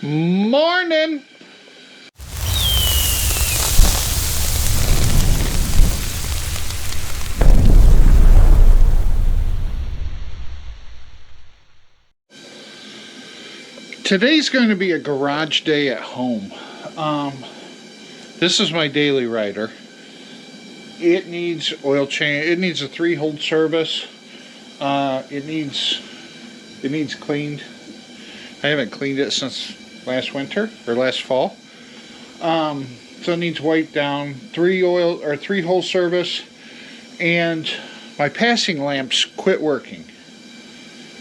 Morning! Today's going to be a garage day at home. This is my daily rider. It needs oil change. It needs a 3-hole service. It needs cleaned. I haven't cleaned it since last winter or last fall. So it needs wiped down. 3-hole service, and my passing lamps quit working.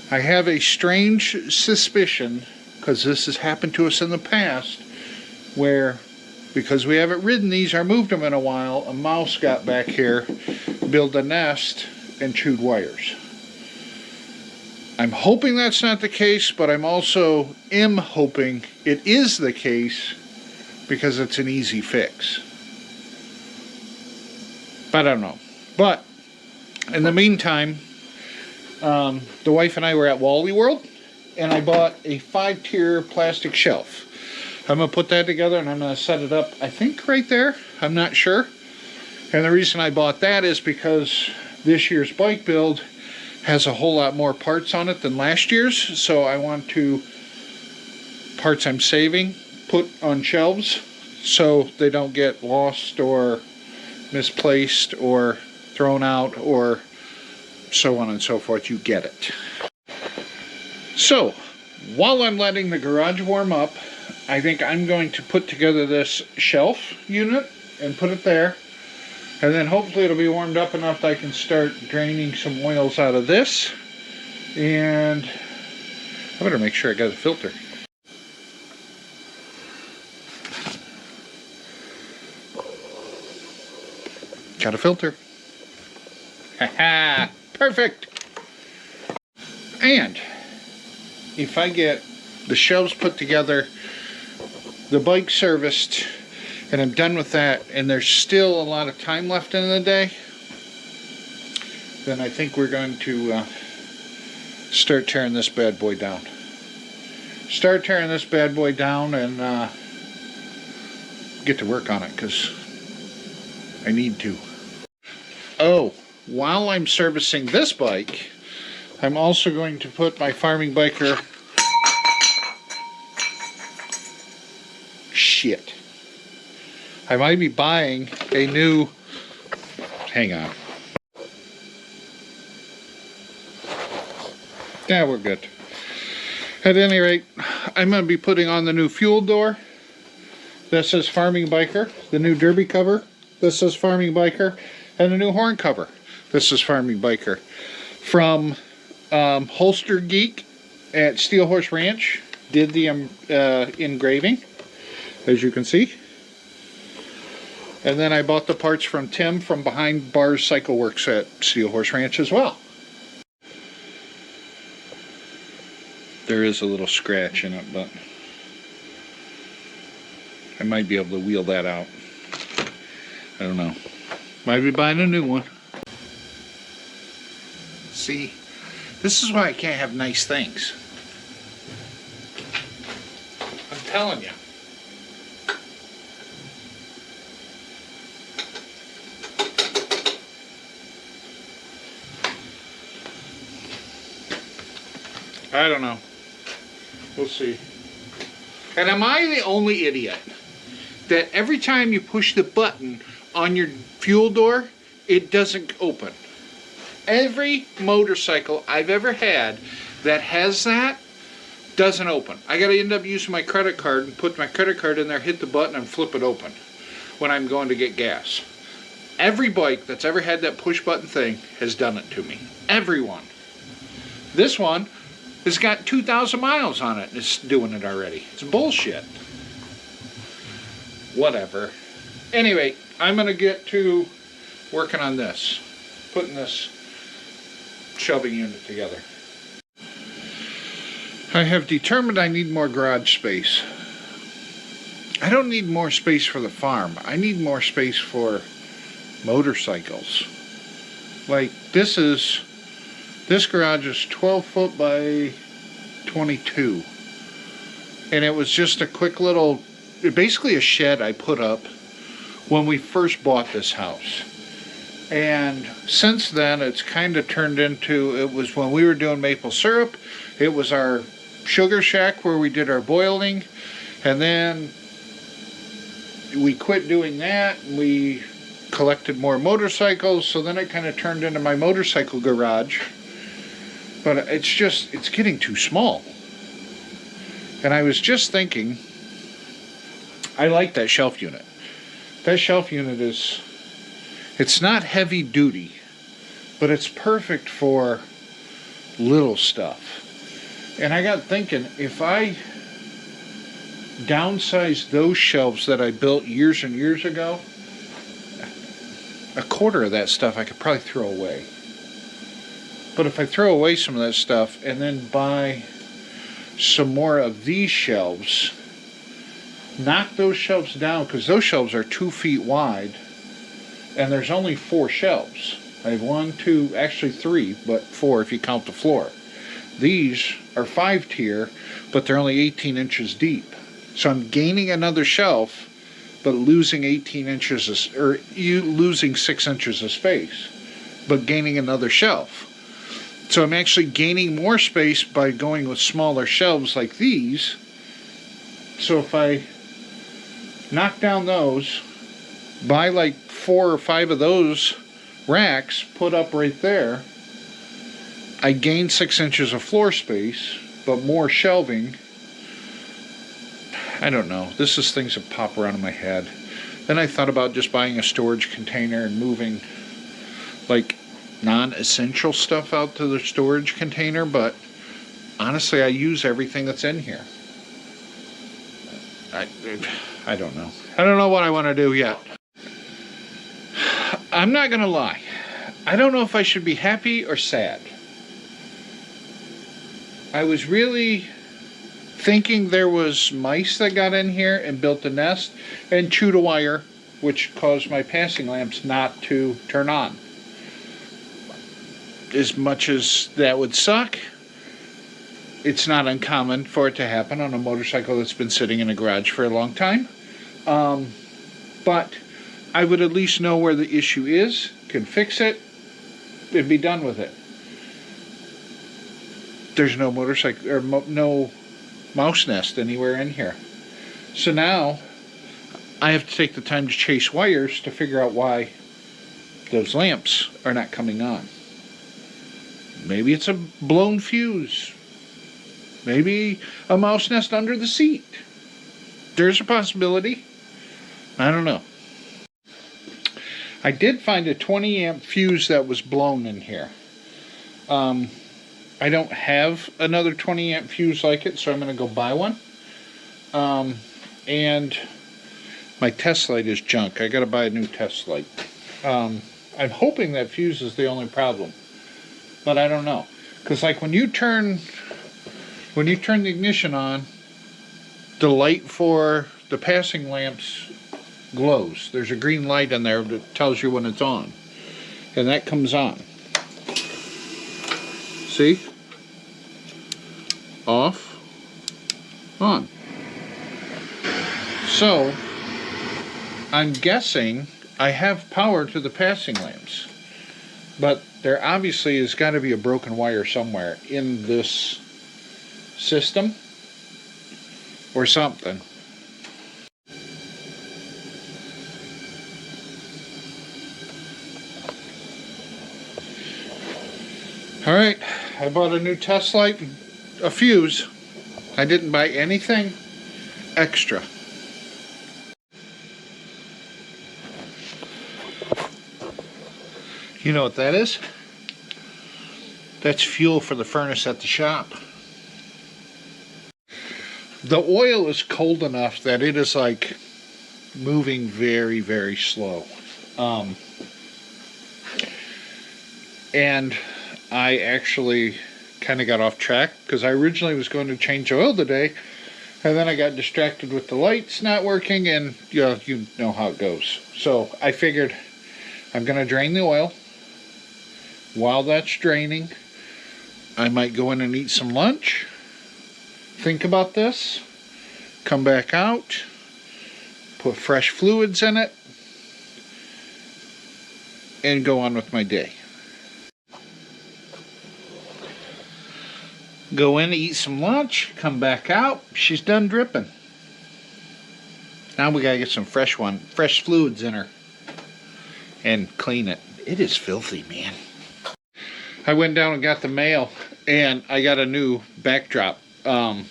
I have a strange suspicion, because this has happened to us in the past, where, because we haven't ridden these or moved them in a while, a mouse got back here, built a nest, and chewed wires. I'm hoping that's not the case, but I'm also hoping it is the case, because it's an easy fix. But I don't know. But in the meantime, the wife and I were at Wally World, and I bought a 5-tier plastic shelf. I'm going to put that together and I'm going to set it up, I think right there. I'm not sure. And the reason I bought that is because this year's bike build has a whole lot more parts on it than last year's. So I want to, parts I'm saving, put on shelves so they don't get lost or misplaced or thrown out or so on and so forth. You get it. So, while I'm letting the garage warm up, I think I'm going to put together this shelf unit and put it there. And then hopefully it'll be warmed up enough that I can start draining some oils out of this. And I better make sure I got a filter. Got a filter. Haha, perfect. And if I get the shelves put together, the bike serviced, and I'm done with that, and there's still a lot of time left in the day, then I think we're going to start tearing this bad boy down. Start tearing this bad boy down and get to work on it, because I need to. Oh, while I'm servicing this bike, I'm also going to put my Farming Biker. Shit. I might be buying a new. Hang on. Yeah, we're good. At any rate, I'm going to be putting on the new fuel door. This is Farming Biker. The new derby cover. This is Farming Biker. And the new horn cover. This is Farming Biker. From Holster Geek at Steel Horse Ranch did the engraving, as you can see. And then I bought the parts from Tim from Behind Bars Cycle Works at Steel Horse Ranch as well. There is a little scratch in it, but I might be able to wheel that out. I don't know. Might be buying a new one. See? This is why I can't have nice things. I'm telling you. I don't know. We'll see. And am I the only idiot that every time you push the button on your fuel door, it doesn't open? Every motorcycle I've ever had that has that doesn't open. I gotta end up using my credit card and put my credit card in there, hit the button, and flip it open when I'm going to get gas. Every bike that's ever had that push button thing has done it to me. Everyone. This one has got 2,000 miles on it and it's doing it already. It's bullshit. Whatever. Anyway, I'm gonna get to working on this. Putting this shelving unit together. I have determined I need more garage space. I don't need more space for the farm. I need more space for motorcycles. Like this garage is 12 foot by 22. And it was just a quick little, basically a shed I put up when we first bought this house. And since then, it's kind of turned into, it was when we were doing maple syrup, it was our sugar shack where we did our boiling, and then we quit doing that, and we collected more motorcycles, so then it kind of turned into my motorcycle garage. But it's getting too small. And I was just thinking, I like that shelf unit. That shelf unit it's not heavy duty, but it's perfect for little stuff. And I got thinking, if I downsize those shelves that I built years and years ago, a quarter of that stuff I could probably throw away. But if I throw away some of that stuff and then buy some more of these shelves, knock those shelves down, because those shelves are 2 feet wide, and there's only 4 shelves. I have 1, 2, actually 3, but 4 if you count the floor. These are 5 tier, but they're only 18 inches deep. So I'm gaining another shelf, but losing 18 inches, losing 6 inches of space, but gaining another shelf. So I'm actually gaining more space by going with smaller shelves like these. So if I knock down those, buy like 4 or 5 of those racks, put up right there, I gain 6 inches of floor space, but more shelving. I don't know. This is things that pop around in my head. Then I thought about just buying a storage container and moving like non-essential stuff out to the storage container, but honestly I use everything that's in here. I don't know. I don't know what I want to do yet. I'm not gonna lie. I don't know if I should be happy or sad. I was really thinking there was mice that got in here and built a nest and chewed a wire, which caused my passing lamps not to turn on. As much as that would suck, it's not uncommon for it to happen on a motorcycle that's been sitting in a garage for a long time. But I would at least know where the issue is, can fix it, and be done with it. There's no motorcycle or no mouse nest anywhere in here. So now I have to take the time to chase wires to figure out why those lamps are not coming on. Maybe it's a blown fuse. Maybe a mouse nest under the seat. There's a possibility. I don't know. I did find a 20 amp fuse that was blown in here. I don't have another 20 amp fuse like it, so I'm going to go buy one. And my test light is junk. I got to buy a new test light. I'm hoping that fuse is the only problem, but I don't know. Because like when you turn the ignition on, the light for the passing lamps glows. There's a green light in there that tells you when it's on, and that comes on. See? Off, on. So I'm guessing I have power to the passing lamps, but there obviously has got to be a broken wire somewhere in this system or something. Alright, I bought a new test light and a fuse. I didn't buy anything extra. You know what that is? That's fuel for the furnace at the shop. The oil is cold enough that it is like moving very, very slow. And I actually kind of got off track because I originally was going to change oil today, and then I got distracted with the lights not working, and you know how it goes. So I figured I'm going to drain the oil. While that's draining, I might go in and eat some lunch, think about this, come back out, put fresh fluids in it, and go on with my day. Go in, eat some lunch, come back out, she's done dripping. Now we gotta get some fresh fluids in her and clean it. It is filthy, man. I went down and got the mail, and I got a new backdrop. I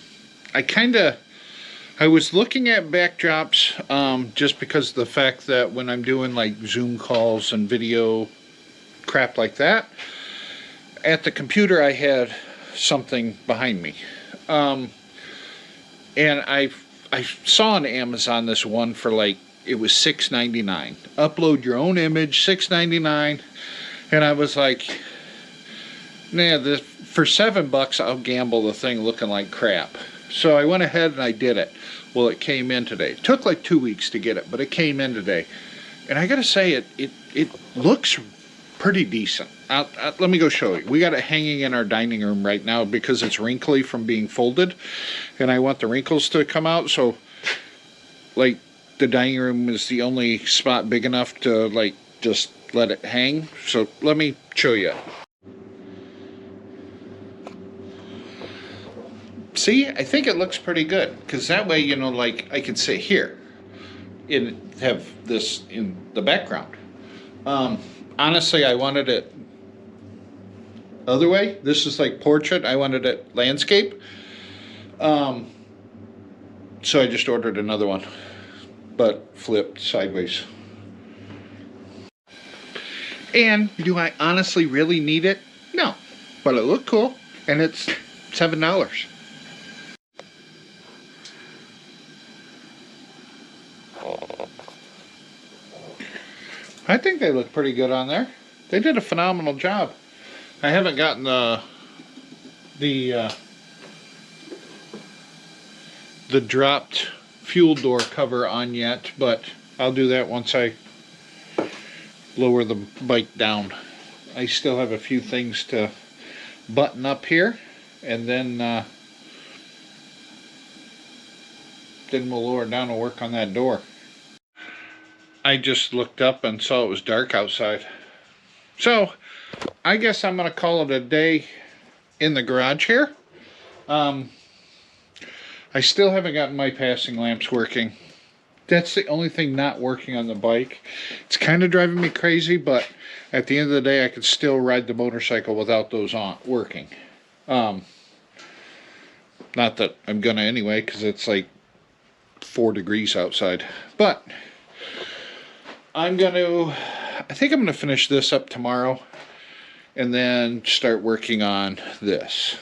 was looking at backdrops just because of the fact that when I'm doing like Zoom calls and video crap like that, at the computer I had something behind me. And I saw on Amazon this one for like, it was $6.99. Upload your own image, $6.99. And I was like, nah, for $7 I'll gamble the thing looking like crap. So I went ahead and I did it. Well, it came in today. It took like 2 weeks to get it, but it came in today. And I gotta say, it looks pretty decent. Let me go show you. We got it hanging in our dining room right now because it's wrinkly from being folded, and I want the wrinkles to come out. So, like, the dining room is the only spot big enough to like just let it hang. So let me show you. See, I think it looks pretty good because that way, you know, like I can sit here and have this in the background. Honestly, I wanted it other way. This is like portrait. I wanted it landscape. So I just ordered another one, but flipped sideways. And do I honestly really need it? No, but it looked cool, and it's $7. I think they look pretty good on there. They did a phenomenal job. I haven't gotten the dropped fuel door cover on yet, but I'll do that once I lower the bike down. I still have a few things to button up here, and then we'll lower it down and work on that door. I just looked up and saw it was dark outside. So, I guess I'm going to call it a day in the garage here. I still haven't gotten my passing lamps working. That's the only thing not working on the bike. It's kind of driving me crazy, but at the end of the day, I could still ride the motorcycle without those on working. Not that I'm going to anyway, because it's like 4 degrees outside. But I think I'm going to finish this up tomorrow and then start working on this.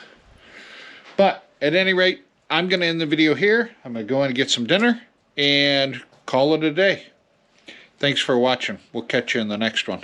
But at any rate, I'm going to end the video here. I'm going to go in and get some dinner and call it a day. Thanks for watching. We'll catch you in the next one.